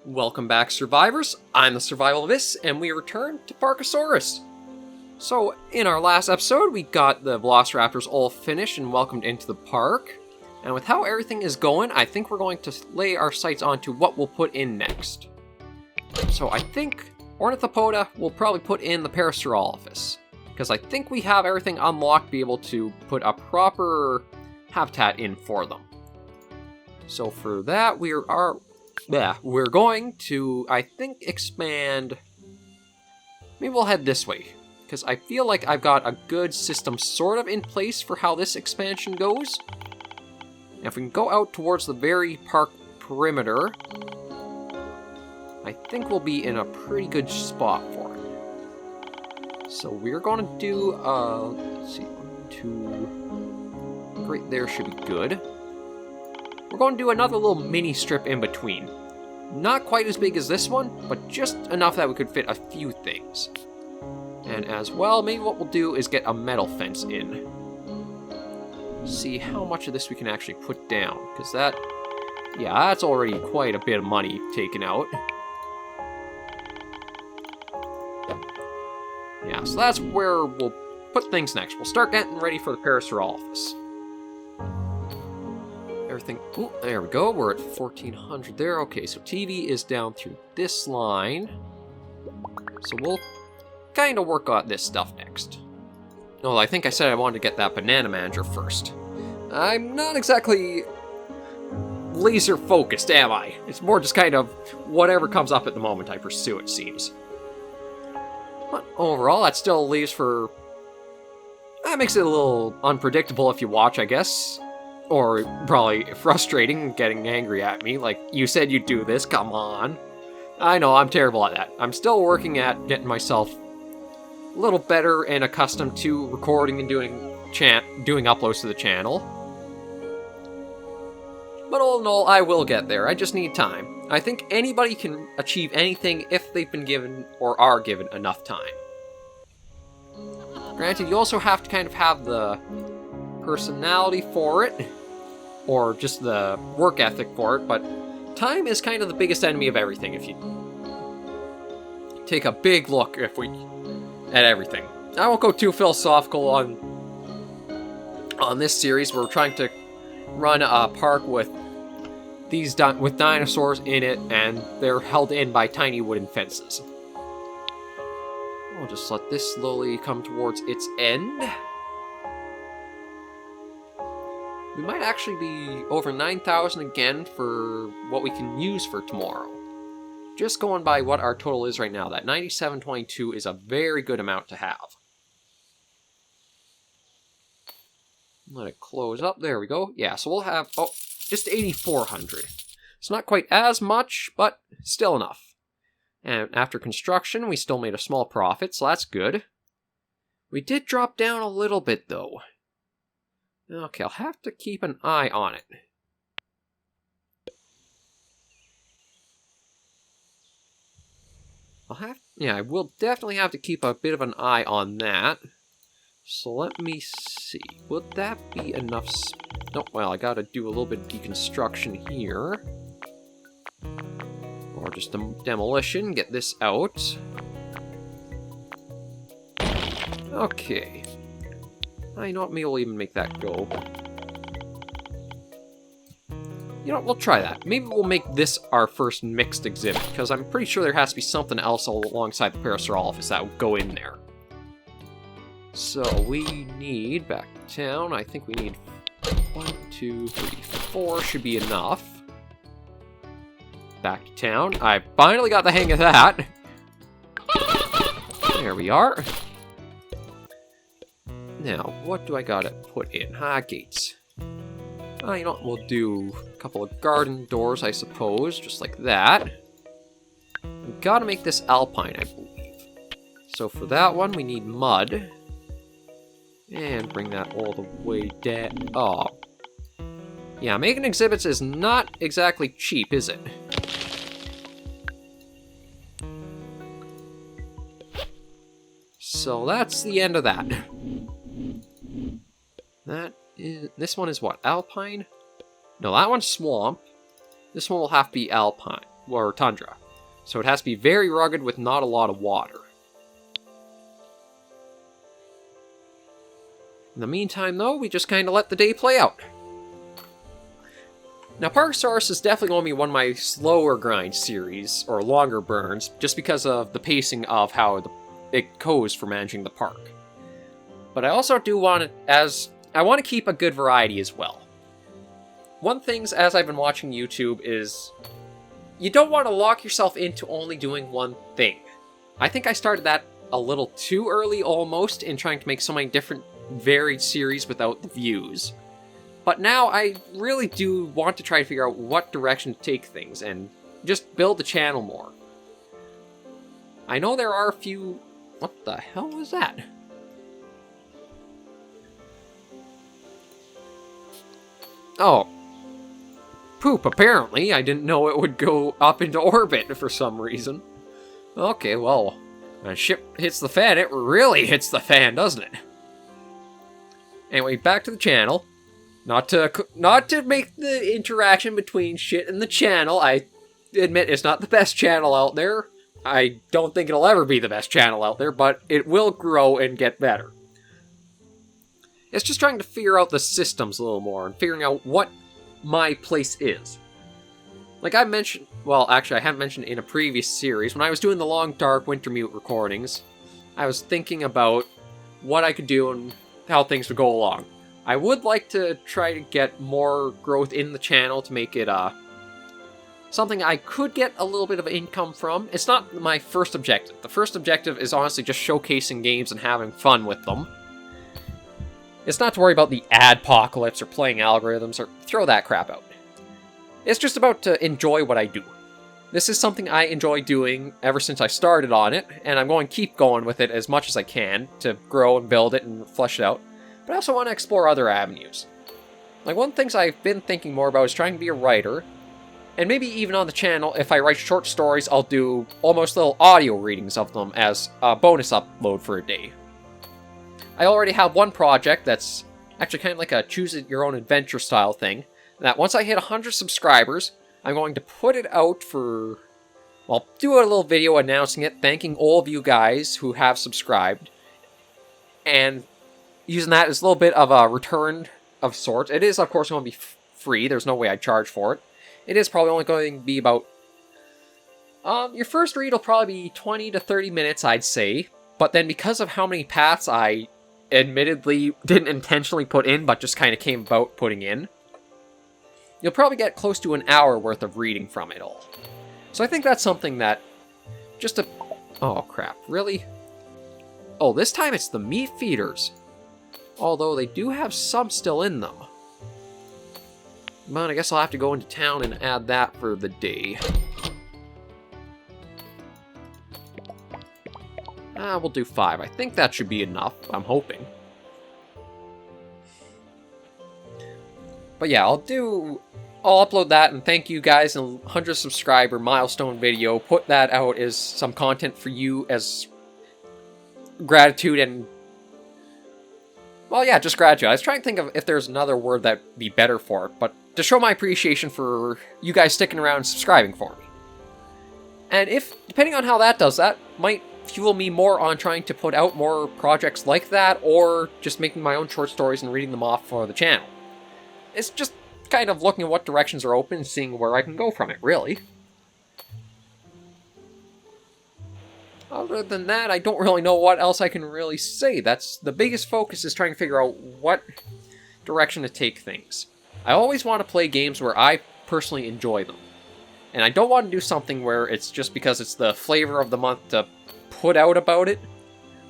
Welcome back, survivors. I'm the SurvivalVis, and we return to Parkasaurus. So, in our last episode, we got the Velociraptors all finished and welcomed into the park. And with how everything is going, I think we're going to lay our sights onto what we'll put in next. So I think Onithopoda will probably put in the Parasauralophus, because I think we have everything unlocked to be able to put a proper habitat in for them. So for that, we're going to, I think, expand. Maybe we'll head this way, because I feel like I've got a good system sort of in place for how this expansion goes. And if we can go out towards the very park perimeter, I think we'll be in a pretty good spot for it. So we're going to do, let's see, 1, 2, right there should be good. We're going to do another little mini strip in between. Not quite as big as this one, but just enough that we could fit a few things. And as well, maybe what we'll do is get a metal fence in. See how much of this we can actually put down, because that's already quite a bit of money taken out. Yeah, so that's where we'll put things next. We'll start getting ready for the Parasauralophus. Everything, ooh, there we go, we're at 1400 there. Okay, so TV is down through this line. So we'll kind of work on this stuff next. No, I think I said I wanted to get that banana manager first. I'm not exactly laser focused, am I? It's more just kind of whatever comes up at the moment I pursue, it seems. But overall, that still leaves for... That makes it a little unpredictable if you watch, I guess. Or probably frustrating, getting angry at me, like, you said you'd do this, come on. I know, I'm terrible at that. I'm still working at getting myself a little better and accustomed to recording and doing uploads to the channel. But all in all, I will get there. I just need time. I think anybody can achieve anything if they've been given or are given enough time. Granted, you also have to kind of have the personality for it, or just the work ethic for it, but time is kind of the biggest enemy of everything if you take a big look at everything. I won't go too philosophical on this series. We're trying to run a park with with dinosaurs in it, and they're held in by tiny wooden fences. I'll just let this slowly come towards its end. We might actually be over 9,000 again for what we can use for tomorrow. Just going by what our total is right now, that 9722 is a very good amount to have. Let it close up. There we go. Yeah, so we'll have, just 8,400. It's not quite as much, but still enough. And after construction, we still made a small profit, so that's good. We did drop down a little bit, though. Okay, I'll have to keep an eye on it. I will definitely have to keep a bit of an eye on that. So let me see. Would that be enough? No, well, I gotta do a little bit of deconstruction here. Or just demolition, get this out. Okay. You know what, maybe we'll even make that go. You know what, we'll try that. Maybe we'll make this our first mixed exhibit, because I'm pretty sure there has to be something else alongside the Parasauralophus that will go in there. So we need, back to town, I think we need 1, 2, 3, 4 should be enough. Back to town. I finally got the hang of that. There we are. Now, what do I gotta put in? Gates. You know what, we'll do a couple of garden doors, I suppose, just like that. We've gotta make this alpine, I believe. So for that one, we need mud. And bring that all the way down. Oh. Yeah, making exhibits is not exactly cheap, is it? So that's the end of that. This one is what? Alpine? No, that one's swamp. This one will have to be alpine. or tundra. So it has to be very rugged with not a lot of water. In the meantime, though, we just kind of let the day play out. Now, Parkasaurus is definitely going to be one of my slower grind series, or longer burns, just because of the pacing of how it goes for managing the park. But I also do want I want to keep a good variety as well. One thing, as I've been watching YouTube, is you don't want to lock yourself into only doing one thing. I think I started that a little too early almost in trying to make so many different varied series without the views. But now I really do want to try to figure out what direction to take things and just build the channel more. I know there are a few... What the hell was that? Oh. Poop, apparently. I didn't know it would go up into orbit for some reason. Okay, well, when a ship hits the fan, it really hits the fan, doesn't it? Anyway, back to the channel. Not to make the interaction between shit and the channel. I admit it's not the best channel out there. I don't think it'll ever be the best channel out there, but it will grow and get better. It's just trying to figure out the systems a little more and figuring out what my place is. Like I mentioned, well, actually I haven't mentioned in a previous series, when I was doing the long, dark Wintermute recordings, I was thinking about what I could do and how things would go along. I would like to try to get more growth in the channel to make it something I could get a little bit of income from. It's not my first objective. The first objective is honestly just showcasing games and having fun with them. It's not to worry about the adpocalypse or playing algorithms or throw that crap out. It's just about to enjoy what I do. This is something I enjoy doing ever since I started on it, and I'm going to keep going with it as much as I can to grow and build it and flesh it out. But I also want to explore other avenues. Like, one of the things I've been thinking more about is trying to be a writer. And maybe even on the channel, if I write short stories, I'll do almost little audio readings of them as a bonus upload for a day. I already have one project that's actually kind of like a choose-it-your-own-adventure style thing. That once I hit 100 subscribers, I'm going to put it out for... Well, do a little video announcing it, thanking all of you guys who have subscribed. And using that as a little bit of a return of sorts. It is, of course, going to be free. There's no way I'd charge for it. It is probably only going to be about... your first read will probably be 20 to 30 minutes, I'd say. But then because of how many paths I admittedly didn't intentionally put in, but just kind of came about putting in, you'll probably get close to an hour worth of reading from it all. So I think that's something that... Just a... Oh, crap. Really? Oh, this time it's the meat feeders. Although they do have some still in them. But I guess I'll have to go into town and add that for the day. We'll do 5. I think that should be enough. I'm hoping. But yeah, I'll upload that and thank you guys in a 100 subscriber milestone video. Put that out as some content for you as gratitude and... Well, yeah, just gratitude. I was trying to think of if there's another word that'd be better for it, but to show my appreciation for you guys sticking around and subscribing for me. And if, depending on how that does, that might fuel me more on trying to put out more projects like that, or just making my own short stories and reading them off for the channel. It's just kind of looking at what directions are open and seeing where I can go from it, really. Other than that, I don't really know what else I can really say. That's the biggest focus, is trying to figure out what direction to take things. I always want to play games where I personally enjoy them. And I don't want to do something where it's just because it's the flavor of the month to put out about it.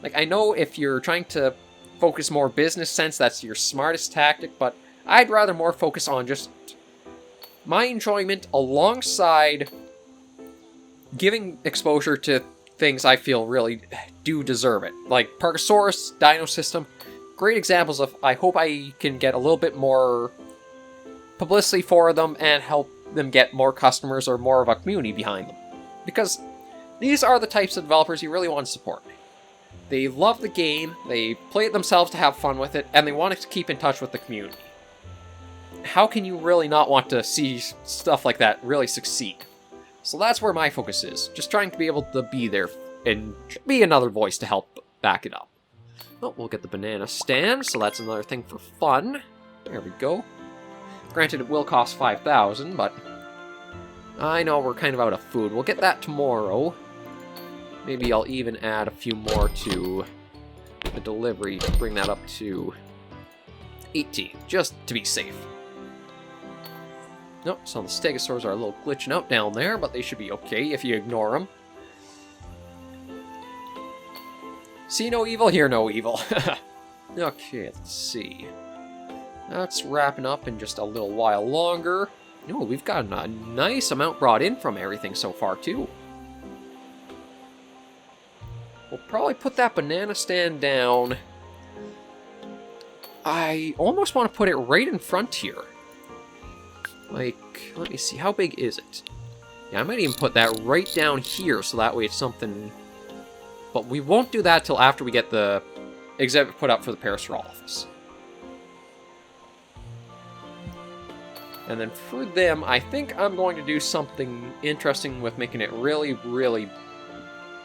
Like, I know if you're trying to focus more business sense, that's your smartest tactic, but I'd rather more focus on just my enjoyment alongside giving exposure to things I feel really do deserve it. Like Parkasaurus, Dino System, great examples of I hope I can get a little bit more publicity for them and help them get more customers or more of a community behind them. Because these are the types of developers you really want to support. They love the game, they play it themselves to have fun with it, and they want to keep in touch with the community. How can you really not want to see stuff like that really succeed? So that's where my focus is. Just trying to be able to be there and be another voice to help back it up. Oh, we'll get the banana stand, so that's another thing for fun. There we go. Granted, it will cost 5,000, but I know we're kind of out of food. We'll get that tomorrow. Maybe I'll even add a few more to the delivery to bring that up to 18, just to be safe. Nope, some of the stegosaurs are a little glitching out down there, but they should be okay if you ignore them. See no evil, hear no evil. Okay, let's see. That's wrapping up in just a little while longer. No, we've got a nice amount brought in from everything so far, too. We'll probably put that banana stand down. I almost want to put it right in front here. Like, let me see, how big is it? Yeah, I might even put that right down here, so that way it's something... But we won't do that till after we get the exhibit put up for the Parasauralophus. And then for them, I think I'm going to do something interesting with making it really, really...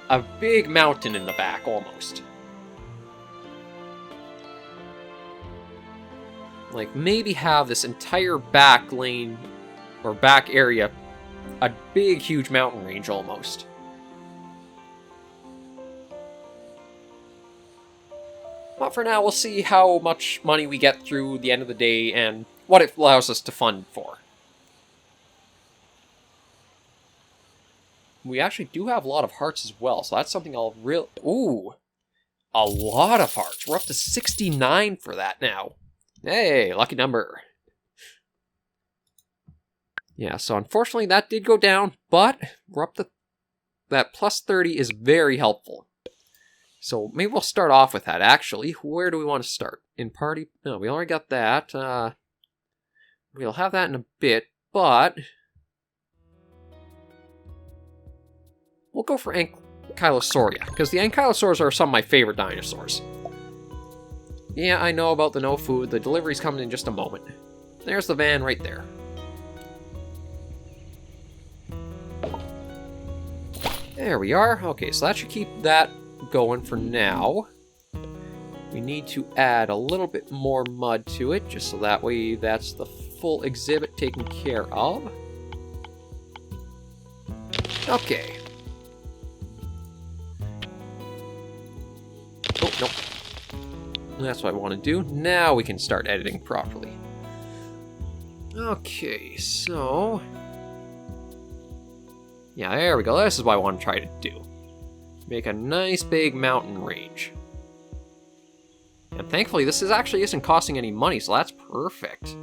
a big mountain in the back, almost. Like, maybe have this entire back lane, or back area, a big, huge mountain range, almost. But for now, we'll see how much money we get through the end of the day, and what it allows us to fund for. We actually do have a lot of hearts as well, so that's something I'll Ooh! A lot of hearts! We're up to 69 for that now. Hey, lucky number. Yeah, so unfortunately that did go down, but we're up to... That plus 30 is very helpful. So maybe we'll start off with that, actually. Where do we want to start? In party? No, we already got that. We'll have that in a bit, but... We'll go for Ankylosauria, because the Ankylosaurs are some of my favorite dinosaurs. Yeah, I know about the no food. The delivery's coming in just a moment. There's the van right there. There we are. Okay, so that should keep that going for now. We need to add a little bit more mud to it, just so that way that's the full exhibit taken care of. Okay. Oh, no. That's what I want to do. Now we can start editing properly. Okay, so... Yeah, there we go. This is what I want to try to do. Make a nice big mountain range. And thankfully, this actually isn't costing any money, so that's perfect.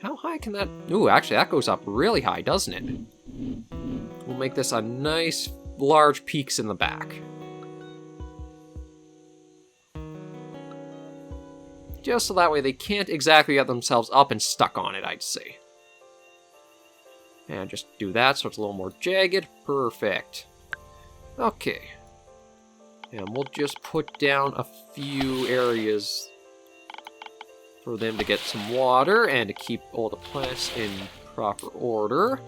How high can that... Ooh, actually, that goes up really high, doesn't it? We'll make this a nice, large peaks in the back. Just so that way they can't exactly get themselves up and stuck on it, I'd say. And just do that so it's a little more jagged. Perfect. Okay. And we'll just put down a few areas for them to get some water and to keep all the plants in proper order.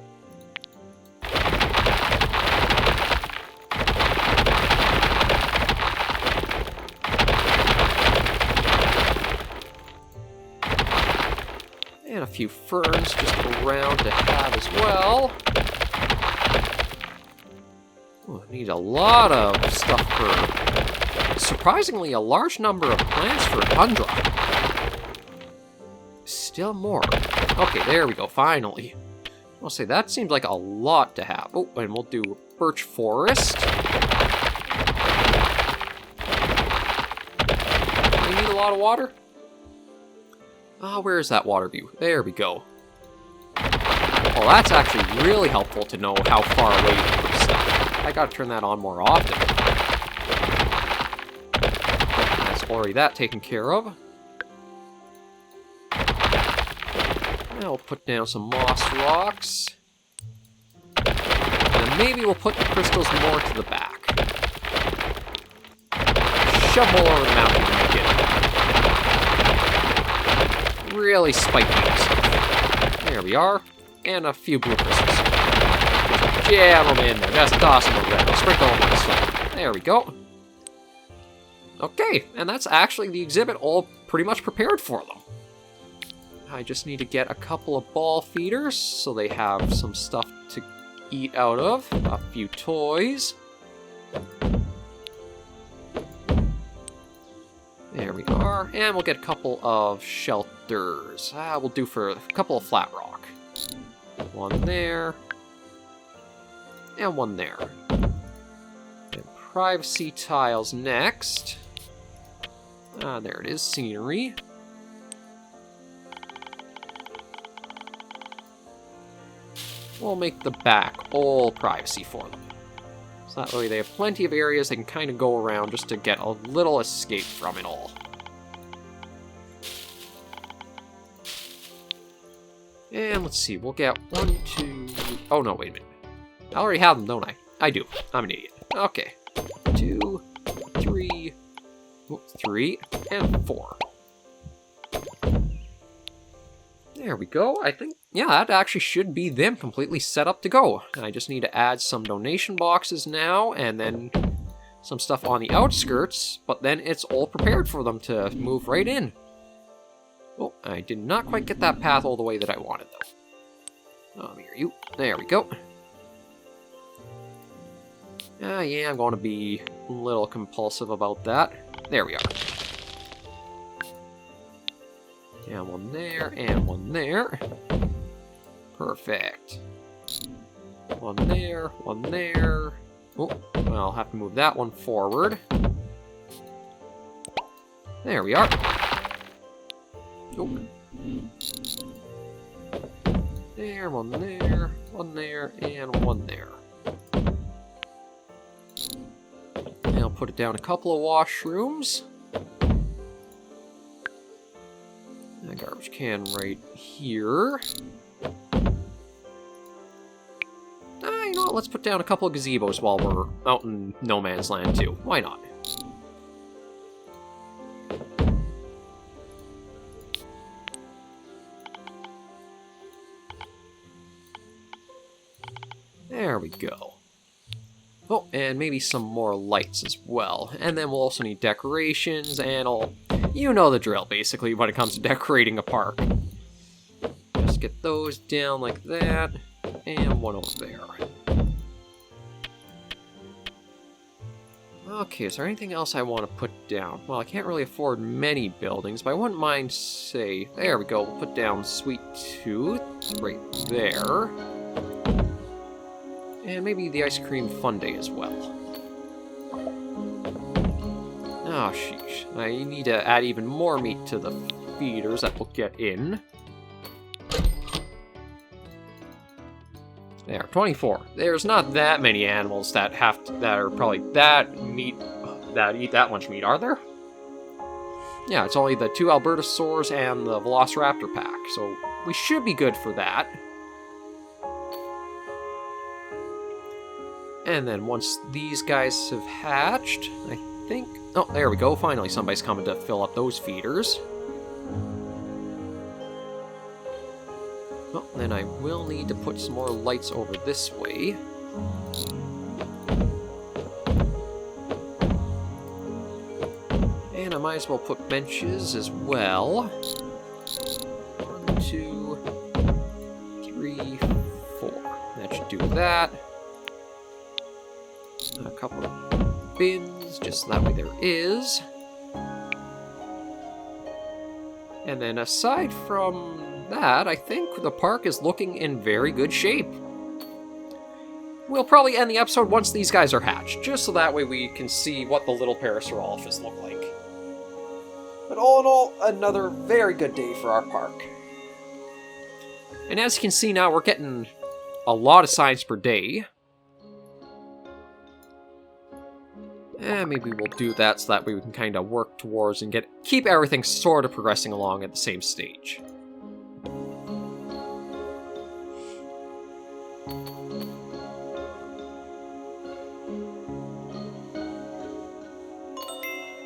And a few ferns just around to have as well. Oh, I need a lot of stuff for... Surprisingly, a large number of plants for tundra. Still more. Okay, there we go, finally. I'll say that seems like a lot to have. Oh, and we'll do birch forest. We need a lot of water. Ah, where is that water view? There we go. Well, that's actually really helpful to know how far away from stuff. I gotta turn that on more often. That's already that taken care of. Now we'll put down some moss rocks. And then maybe we'll put the crystals more to the back. Shove more over the mountain to make it really spiky and stuff. There we are. And a few blue crystals. Just jam them in there. Just toss them over there. Sprinkle them with stuff. There we go. Okay, and that's actually the exhibit all pretty much prepared for them. I just need to get a couple of ball feeders so they have some stuff to eat out of. A few toys. There we are. And we'll get a couple of shelters. We'll do for a couple of flat rock. One there. And one there. And privacy tiles next. There it is, scenery. We'll make the back all privacy for them. So that way they have plenty of areas they can kind of go around just to get a little escape from it all. And let's see, we'll get 1, 2... Oh no, wait a minute. I already have them, don't I? I do. I'm an idiot. Okay. 2, 3... 3 and 4. There we go. I think, yeah, that actually should be them completely set up to go. I just need to add some donation boxes now, and then some stuff on the outskirts, but then it's all prepared for them to move right in. Oh, I did not quite get that path all the way that I wanted, though. Here you. There we go. Yeah, I'm going to be a little compulsive about that. There we are. And one there, and one there. Perfect. One there, one there. Oh, well, I'll have to move that one forward. There we are. Oh. There, one there, and one there. And I'll put it down a couple of washrooms. A garbage can right here. You know what? Let's put down a couple of gazebos while we're out in no man's land too. Why not? There we go. Oh, and maybe some more lights as well. And then we'll also need decorations and all. You know the drill, basically, when it comes to decorating a park. Just get those down like that, and one over there. Okay, is there anything else I want to put down? Well, I can't really afford many buildings, but I wouldn't mind, say... There we go, we'll put down Sweet Tooth right there. And maybe the Ice Cream Fun Day as well. Oh, sheesh. I need to add even more meat to the feeders that we'll get in. There, 24. There's not that many animals that are probably that eat that much meat, are there? Yeah, it's only the 2 Albertosaurs and the Velociraptor pack, so we should be good for that. And then once these guys have hatched, I think... Oh, there we go. Finally, somebody's coming to fill up those feeders. Well, then I will need to put some more lights over this way. And I might as well put benches as well. 1, 2, 3, 4. That should do that. A couple of bins, just so that way there is. And then aside from that, I think the park is looking in very good shape. We'll probably end the episode once these guys are hatched, just so that way we can see what the little Parasauralophus look like. But all in all, another very good day for our park. And as you can see now, we're getting a lot of signs per day. And maybe we'll do that so that way we can kind of work towards and keep everything sort of progressing along at the same stage.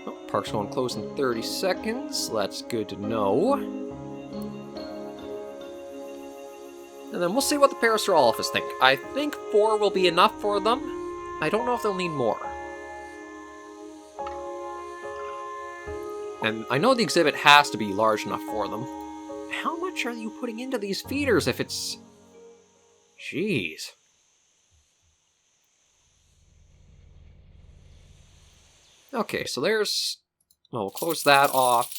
Oh, park's going to close in 30 seconds. That's good to know. And then we'll see what the Parasauralophus think. I think 4 will be enough for them. I don't know if they'll need more. And I know the exhibit has to be large enough for them. How much are you putting into these feeders if it's... Jeez. Okay, so there's... Well, we'll close that off.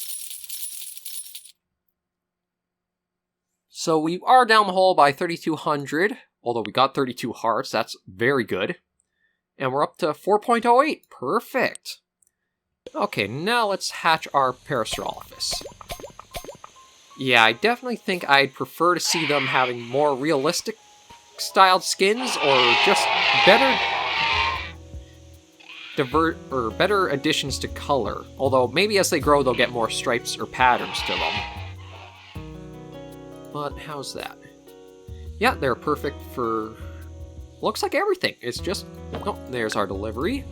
So we are down the hole by 3,200, although we got 32 hearts. That's very good. And we're up to 4.08. Perfect. Okay, now let's hatch our Parasauralophus. Yeah, I definitely think I'd prefer to see them having more realistic styled skins, or just better better additions to color. Although maybe as they grow they'll get more stripes or patterns to them. But how's that? Yeah, they're perfect for... Looks like everything. It's just... Oh, there's our delivery.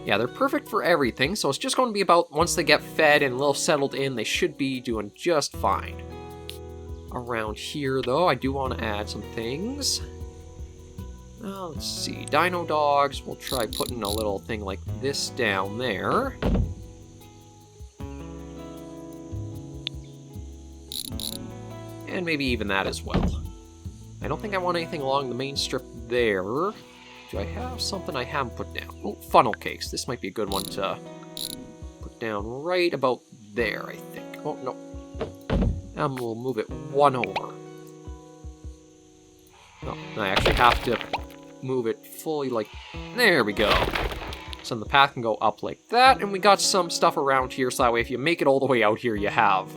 Yeah, they're perfect for everything, so it's just going to be about once they get fed and a little settled in, they should be doing just fine. Around here, though, I do want to add some things. Let's see, dino dogs, we'll try putting a little thing like this down there. And maybe even that as well. I don't think I want anything along the main strip there. Do I have something I haven't put down? Oh, funnel cakes. This might be a good one to put down right about there, I think. Oh, no. And we'll move it one over. No, I actually have to move it fully like... There we go. So then the path can go up like that, and we got some stuff around here, so that way if you make it all the way out here, you have.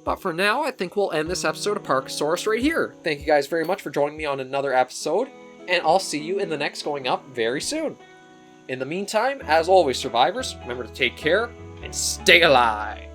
But for now, I think we'll end this episode of Parkasaurus right here. Thank you guys very much for joining me on another episode, and I'll see you in the next going up very soon. In the meantime, as always, survivors, remember to take care and stay alive.